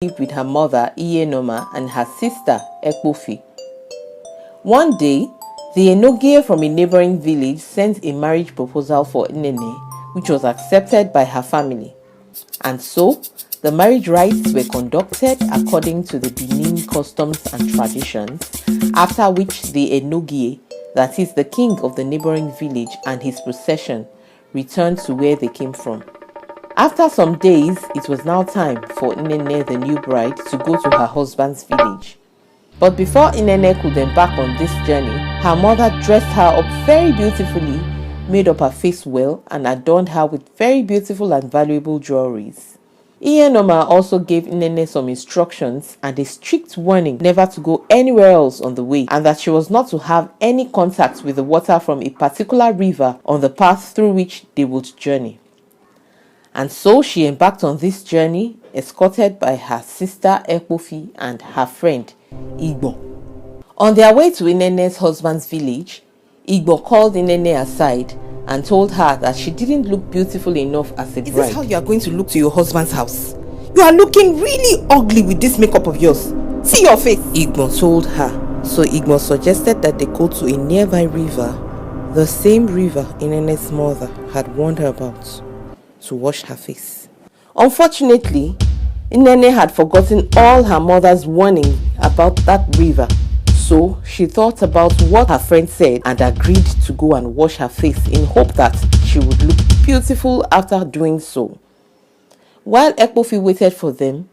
lived with her mother Iyenoma and her sister Ekpofi. One day, the Enogie from a neighboring village sent a marriage proposal for Nnene, which was accepted by her family. And so, the marriage rites were conducted according to the Benin customs and traditions, after which the Enogie, that is the king of the neighboring village, and his procession returned to where they came from. After some days, it was now time for Nnene, the new bride, to go to her husband's village. But before Nnene could embark on this journey, her mother dressed her up very beautifully, made up her face well, and adorned her with very beautiful and valuable jewelries. Iyenoma also gave Nnene some instructions and a strict warning never to go anywhere else on the way, and that she was not to have any contact with the water from a particular river on the path through which they would journey. And so she embarked on this journey, escorted by her sister Ekpofi and her friend Igbo. On their way to Nnene's husband's village, Igbo called Nnene aside and told her that she didn't look beautiful enough as a bride. Is this how you are going to look to your husband's house? You are looking really ugly with this makeup of yours. See your face! Igbo told her. So Igbo suggested that they go to a nearby river, the same river Nnene's mother had warned her about, to wash her face. Unfortunately, Nnene had forgotten all her mother's warning about that river, so she thought about what her friend said and agreed to go and wash her face in hope that she would look beautiful after doing so. While Ekpofi waited for them,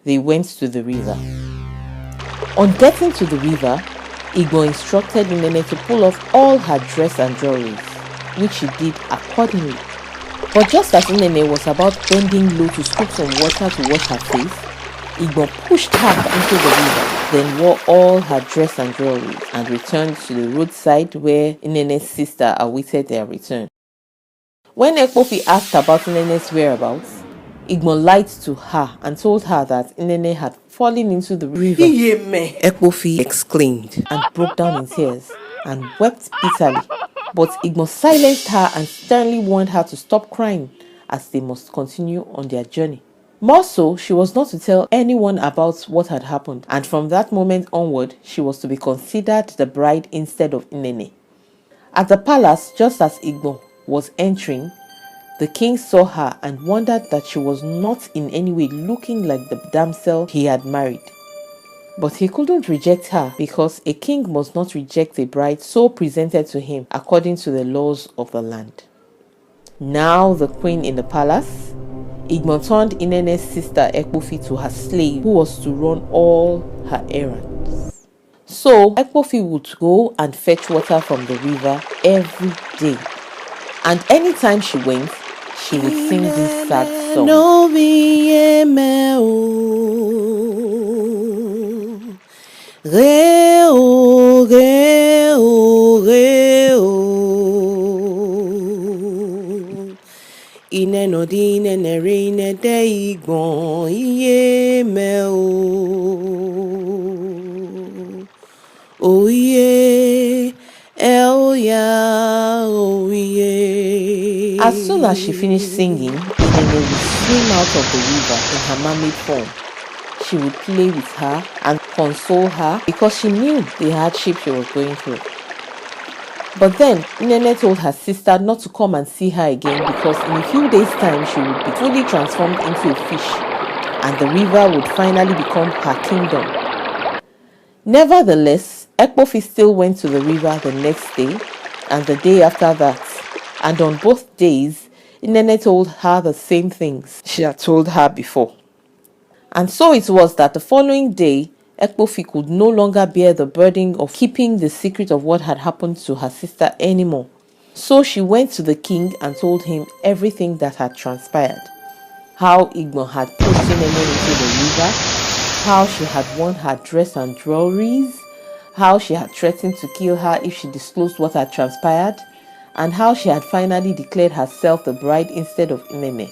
they went to the river. On getting to the river, Igbo instructed Nnene to pull off all her dress and jewelry, which she did accordingly. But just as Nnene was about bending low to scoop some water to wash her face, Igbo pushed her into the river, then wore all her dress and jewelry and returned to the roadside where Nnene's sister awaited their return. When Ekpofi asked about Nnene's whereabouts, Igbo lied to her and told her that Nnene had fallen into the river. Ekpofi exclaimed and broke down in tears and wept bitterly. But Igbo silenced her and sternly warned her to stop crying, as they must continue on their journey. More so, she was not to tell anyone about what had happened, and from that moment onward, she was to be considered the bride instead of Nnene. At the palace, just as Igbo was entering, the king saw her and wondered that she was not in any way looking like the damsel he had married. But he couldn't reject her because a king must not reject a bride so presented to him according to the laws of the land. Now the queen in the palace, Igbo turned Nnene's sister Ekpofi to her slave who was to run all her errands. So Ekpofi would go and fetch water from the river every day. And anytime she went, she would sing this sad song. Re-o, re-o, re-o. Ine no di ne re ne de igbon iye me o. Oye, ya, oye. As soon as she finished singing, Nnene would swim out of the river in her mermaid form. She would play with her and console her because she knew the hardship she was going through. But then Nnene told her sister not to come and see her again because in a few days' time she would be fully transformed into a fish and the river would finally become her kingdom. Nevertheless, Ekpofi still went to the river the next day and the day after that, and on both days Nnene told her the same things she had told her before. And so it was that the following day, Ekpofi could no longer bear the burden of keeping the secret of what had happened to her sister anymore. So she went to the king and told him everything that had transpired. How Igbo had pushed Nnene into the river, how she had worn her dress and jewelries, how she had threatened to kill her if she disclosed what had transpired, and how she had finally declared herself the bride instead of Nnene.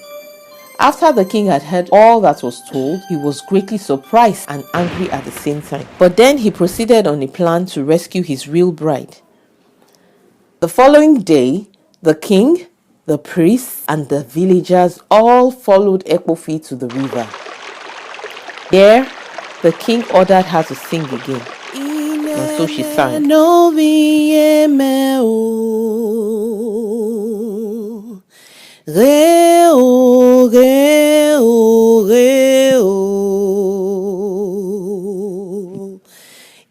After the king had heard all that was told, he was greatly surprised and angry at the same time. But then he proceeded on a plan to rescue his real bride. The following day, the king, the priests, and the villagers all followed Ekpofi to the river. There, the king ordered her to sing again. And so she sang.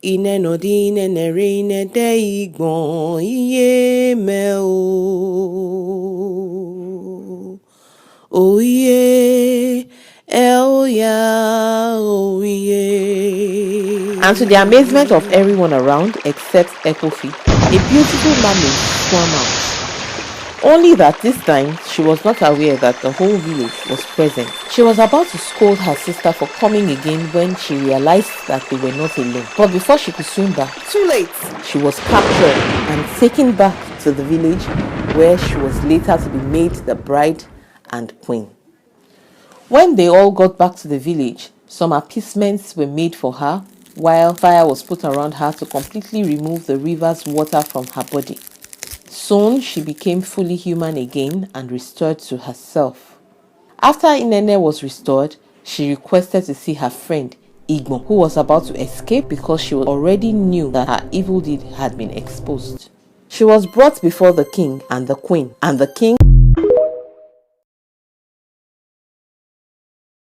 Ine no di ine ne re ine de igbon iye me o iye el ya o iye. And to the amazement of everyone around except Ekofi, a beautiful mermaid swam out. Only that this time, she was not aware that the whole village was present. She was about to scold her sister for coming again when she realized that they were not alone. But before she could swim back, Too late. she was captured and taken back to the village, where she was later to be made the bride and queen. When they all got back to the village, some appeasements were made for her, while fire was put around her to completely remove the river's water from her body. Soon, she became fully human again and restored to herself. After Inene was restored, she requested to see her friend, Igbo, who was about to escape because she already knew that her evil deed had been exposed. She was brought before the king and the queen, and the king